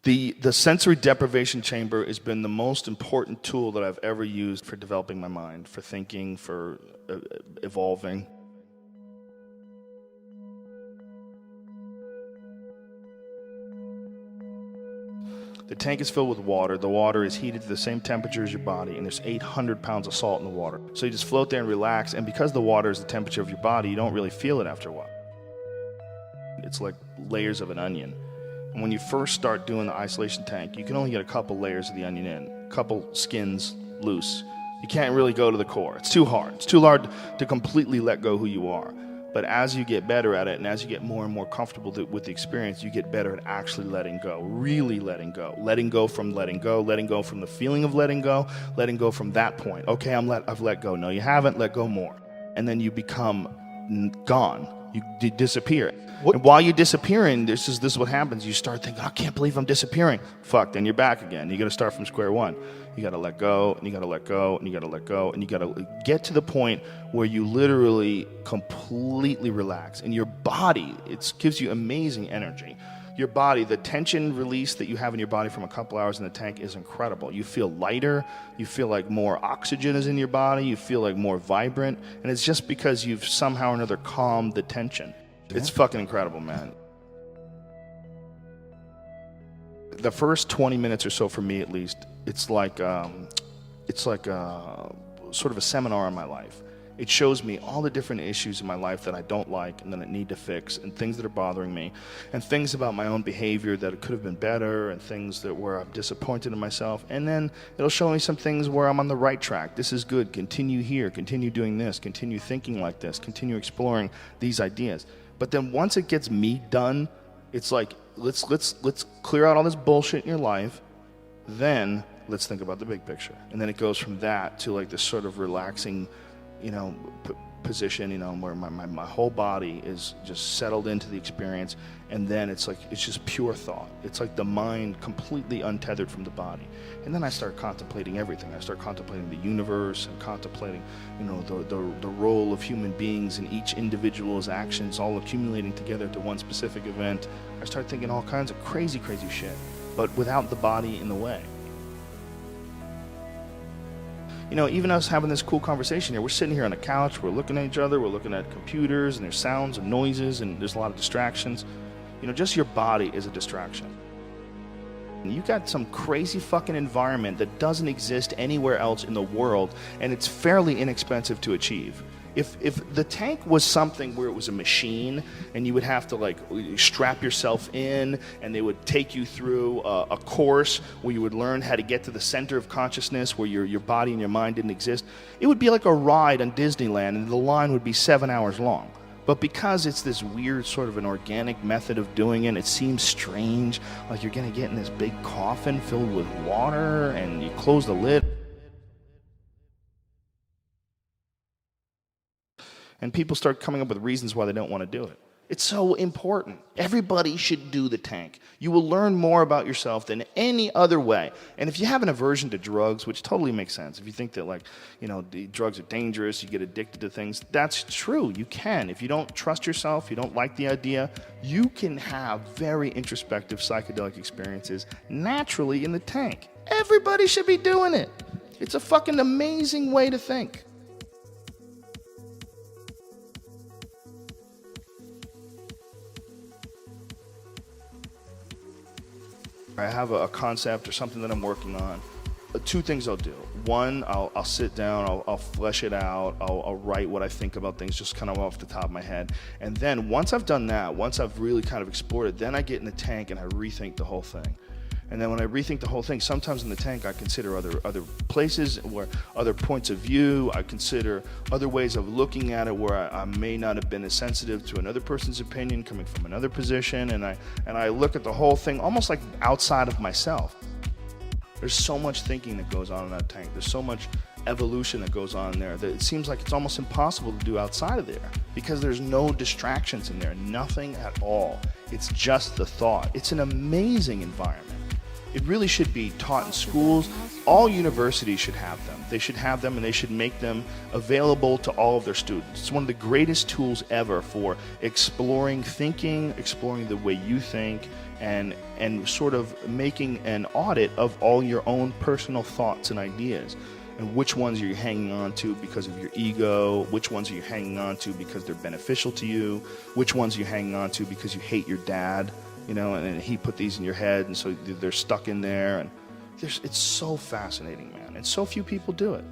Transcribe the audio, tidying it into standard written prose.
The sensory deprivation chamber has been the most important tool that I've ever used for developing my mind, for thinking, for evolving. The tank is filled with water. The water is heated to the same temperature as your body, and there's 800 pounds of salt in the water. So you just float there and relax, and because the water is the temperature of your body, you don't really feel it after a while. It's like layers of an onion. And when you first start doing the isolation tank, you can only get a couple layers of the onion in, a couple skins loose. You can't really go to the core. It's too hard. It's too hard to completely let go who you are. But as you get better at it, and as you get more and more comfortable with the experience, you get better at actually letting go, really letting go from letting go from the feeling of letting go from that point. Okay, I've let go. No, you haven't. Let go more. And then you become gone. You disappear. And while you're disappearing, this is what happens. You start thinking, I can't believe I'm disappearing. Fuck, then you're back again. You got to start from square one. You got to let go, and you got to let go, and you got to let go, and you got to get to the point where you literally completely relax. And your body, it gives you amazing energy. Your body, the tension release that you have in your body from a couple hours in the tank is incredible. You feel lighter. You feel like more oxygen is in your body. You feel like more vibrant. And it's just because you've somehow or another calmed the tension. It's fucking incredible, man. The first 20 minutes or so, for me at least, it's like sort of a seminar on my life. It shows me all the different issues in my life that I don't like and that I need to fix, and things that are bothering me, and things about my own behavior that could have been better, and things where I'm disappointed in myself. And then it'll show me some things where I'm on the right track. This is good. Continue here. Continue doing this. Continue thinking like this. Continue exploring these ideas. But then once it gets me done, it's like, let's clear out all this bullshit in your life. Then let's think about the big picture. And then it goes from that to like this sort of relaxing, position, where my whole body is just settled into the experience. And then it's just pure thought. It's like the mind completely untethered from the body. And then I start contemplating everything. I start contemplating the universe and contemplating, the role of human beings in each individual's actions, all accumulating together to one specific event. I start thinking all kinds of crazy, crazy shit, but without the body in the way. Even us having this cool conversation here, we're sitting here on the couch, we're looking at each other, we're looking at computers, and there's sounds and noises, and there's a lot of distractions. Just your body is a distraction. And you got some crazy fucking environment that doesn't exist anywhere else in the world, and it's fairly inexpensive to achieve. If the tank was something where it was a machine and you would have to strap yourself in, and they would take you through a course where you would learn how to get to the center of consciousness where your body and your mind didn't exist, it would be like a ride on Disneyland, and the line would be 7 hours long. But because it's this weird sort of an organic method of doing it seems strange, like you're going to get in this big coffin filled with water and you close the lid. And people start coming up with reasons why they don't want to do it. It's so important. Everybody should do the tank. You will learn more about yourself than any other way. And if you have an aversion to drugs, which totally makes sense, if you think that the drugs are dangerous, you get addicted to things, that's true. You can. If you don't trust yourself, you don't like the idea, you can have very introspective psychedelic experiences naturally in the tank. Everybody should be doing it. It's a fucking amazing way to think. I have a concept or something that I'm working on. Two things I'll do. One, I'll sit down, I'll flesh it out, I'll write what I think about things just kind of off the top of my head. And then once I've done that, once I've really kind of explored it, then I get in the tank and I rethink the whole thing. And then when I rethink the whole thing, sometimes in the tank I consider other places, where other points of view. I consider other ways of looking at it where I may not have been as sensitive to another person's opinion coming from another position. And I look at the whole thing almost like outside of myself. There's so much thinking that goes on in that tank. There's so much evolution that goes on in there that it seems like it's almost impossible to do outside of there, because there's no distractions in there, nothing at all. It's just the thought. It's an amazing environment. It really should be taught in schools. All universities should have them. They should have them, and they should make them available to all of their students. It's one of the greatest tools ever for exploring thinking, exploring the way you think, and sort of making an audit of all your own personal thoughts and ideas. And which ones are you hanging on to because of your ego? Which ones are you hanging on to because they're beneficial to you? Which ones are you hanging on to because you hate your dad? You know, and he put these in your head, and so they're stuck in there. And it's so fascinating, man. And so few people do it.